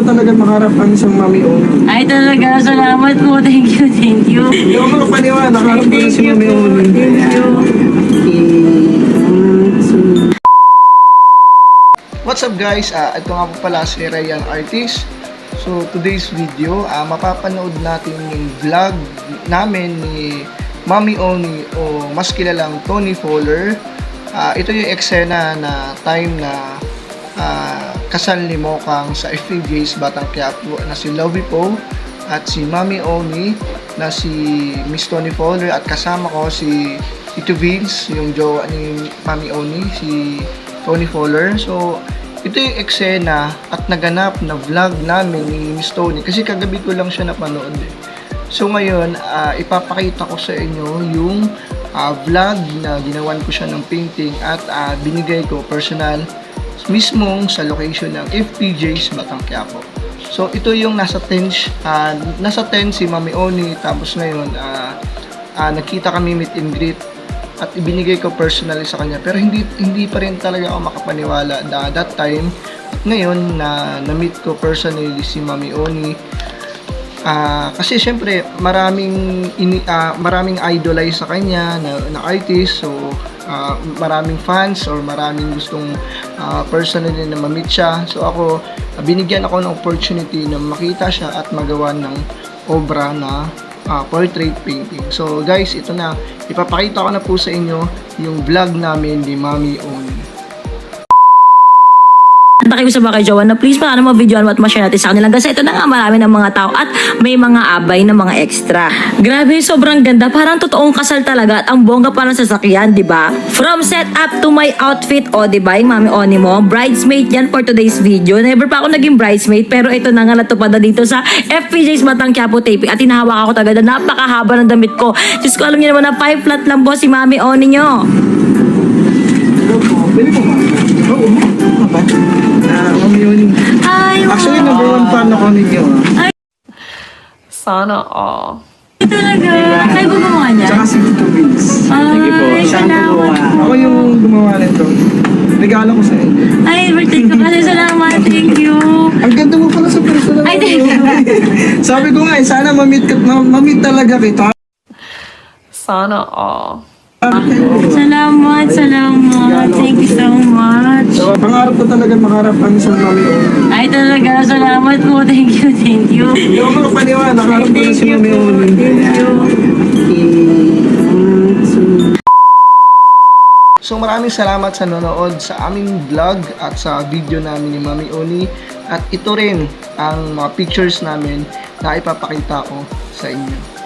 ko talaga makaharap ang isang Mami Oni. Ay talaga, salamat po. Thank you, thank you. Hindi ako makapaniwala, nakaharap ko na si Mami Oni. Thank you. What's up guys? Ito nga po pala si Ryan Artist. So today's video, mapapanood natin yung vlog namin ni Mami Oni o mas kilalang Tony Fowler. Ito yung eksena na time na kasal ni Mokang sa FPJ's Batang Quiapo na si Lovie Poe at si Mami Oni na si Miss Tony Fowler at kasama ko si Tito Vince, yung jowa ni Mami Oni, si Tony Fowler. So ito yung eksena at naganap na vlog namin ni Miss Tony kasi kagabi ko lang siya napanood eh. So ngayon, ipapakita ko sa inyo yung vlog na ginawan ko siya ng painting at binigay ko personal mismong sa location ng FPJ's Batang Quiapo. So ito yung nasa tent si Mami Oni, tapos ngayon nagkita kami meet and greet at ibinigay ko personally sa kanya, pero hindi pa rin talaga ako makapaniwala that time. At ngayon na-meet ko personally si Mami Oni. Kasi syempre maraming idolize sa kanya na artist, so maraming fans or maraming gustong personally na ma-meet siya. So ako, binigyan ako ng opportunity na makita siya at magawa ng obra na portrait painting. So guys, ito na, ipapakita ko na po sa inyo yung vlog namin ni Mami Oni. Takay ko sa mga kay Jowa na please paano ma-videoan mo at ma-share natin sa kanila kasi ito na nga marami ng mga tao at may mga abay na mga extra. Grabe, sobrang ganda, parang totoong kasal talaga at ang bongga parang sasakyan, di ba? From set up to my outfit, di ba, yung Mami Oni mo, bridesmaid yan for today's video. Never pa ako naging bridesmaid pero ito na nga natupad na dito sa FPJ's Batang Quiapo taping at hinahawak ako talaga na napakahaba ng damit ko. Diyos ko, alam niyo naman na 5 flat lang po si Mami Oni nyo. Pwede po ba? Oo, ba? Mami Oni. Ay, wow. Actually, number 1 fan ako ninyo. Sana all. Talaga. Kayo ba gumawa niya? Tsaka si Tito Vince. Ay, salamat. Ako yung gumawa nito. Regalo ko sa inyo. Ay, birthday ko kasi. Salamat. Thank you. Ang ganda mo pala sa personal. Ay, thank you. Sabi ko nga, sana ma-meet talaga kita. Sana all. Salamat. Thank you so much. So, pangarap ko talaga makaharap ang isang Mami Oni. Ay, talaga. Salamat po. Thank you. Hindi ako makapaniwala, nakaharap ko na si Mami Oni. So maraming salamat sa nanonood sa aming vlog at sa video namin ni Mami Oni. At ito rin ang mga pictures namin na ipapakita ko sa inyo.